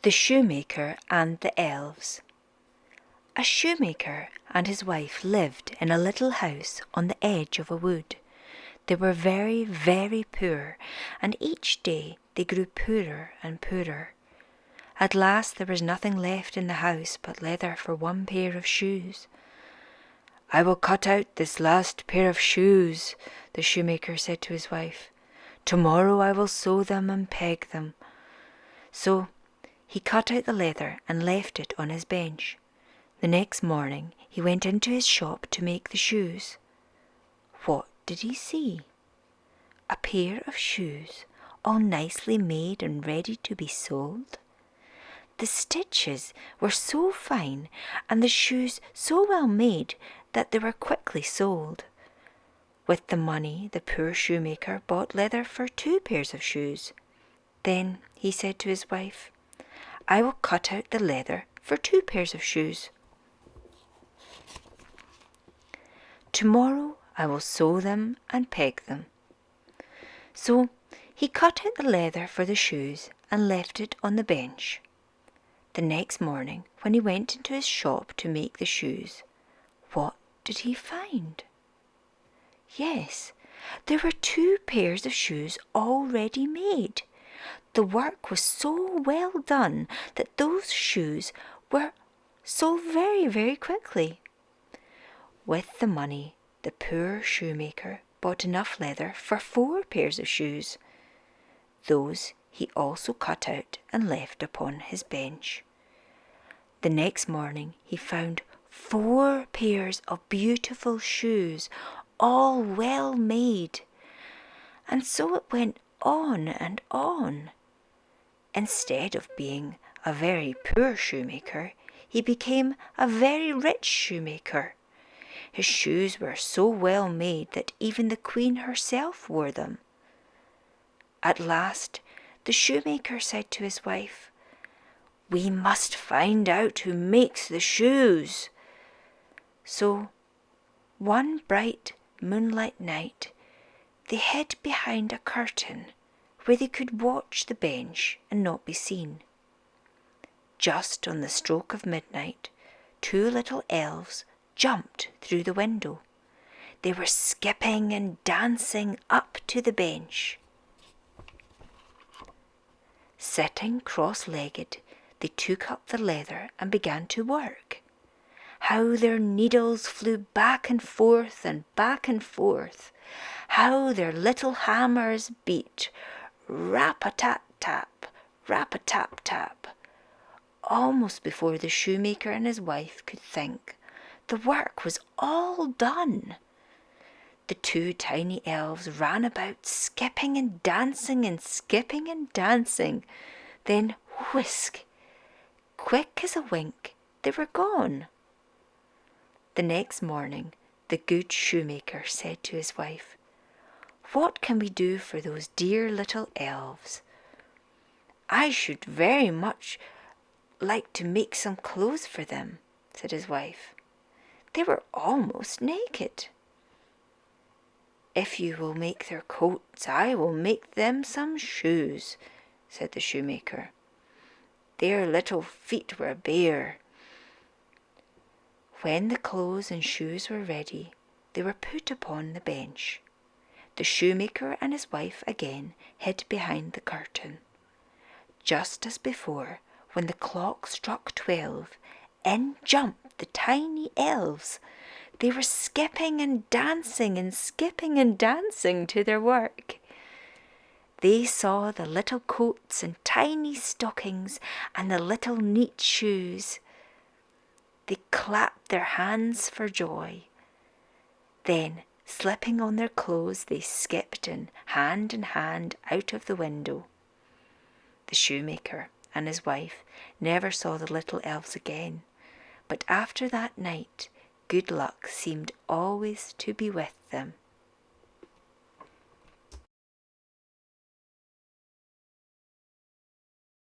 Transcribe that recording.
The Shoemaker and the Elves. A shoemaker and his wife lived in a little house on the edge of a wood. They were very, very poor, and each day they grew poorer and poorer. At last there was nothing left in the house but leather for one pair of shoes. "I will cut out this last pair of shoes," the shoemaker said to his wife. "Tomorrow I will sew them and peg them." So he cut out the leather and left it on his bench. The next morning he went into his shop to make the shoes. What did he see? A pair of shoes, all nicely made and ready to be sold. The stitches were so fine and the shoes so well made that they were quickly sold. With the money, the poor shoemaker bought leather for 2 pairs of shoes. Then he said to his wife, "I will cut out the leather for 2 pairs of shoes. Tomorrow I will sew them and peg them." So he cut out the leather for the shoes and left it on the bench. The next morning, when he went into his shop to make the shoes, what did he find? Yes, there were 2 pairs of shoes already made. The work was so well done that those shoes were sold very, very quickly. With the money, the poor shoemaker bought enough leather for 4 pairs of shoes. Those he also cut out and left upon his bench. The next morning he found 4 pairs of beautiful shoes, all well made. And so it went on and on. Instead of being a very poor shoemaker, he became a very rich shoemaker. His shoes were so well made that even the Queen herself wore them. At last, the shoemaker said to his wife, "We must find out who makes the shoes." So, one bright moonlight night, they hid behind a curtain where they could watch the bench and not be seen. Just on the stroke of midnight, 2 little elves jumped through the window. They were skipping and dancing up to the bench. Sitting cross-legged, they took up the leather and began to work. How their needles flew back and forth and back and forth. How their little hammers beat, rap-a-tap-tap, rap-a-tap-tap. Almost before the shoemaker and his wife could think, the work was all done. The 2 tiny elves ran about, skipping and dancing and skipping and dancing. Then whisk! Quick as a wink, they were gone. The next morning, the good shoemaker said to his wife, "What can we do for those dear little elves?" "I should very much like to make some clothes for them," said his wife. "They were almost naked." "If you will make their coats, I will make them some shoes," said the shoemaker. "Their little feet were bare." When the clothes and shoes were ready, they were put upon the bench. The shoemaker and his wife again hid behind the curtain. Just as before, when the clock struck 12, in jumped the tiny elves. They were skipping and dancing and skipping and dancing to their work. They saw the little coats and tiny stockings and the little neat shoes. They clapped their hands for joy. Then, slipping on their clothes, they skipped in hand out of the window. The shoemaker and his wife never saw the little elves again, but after that night, good luck seemed always to be with them.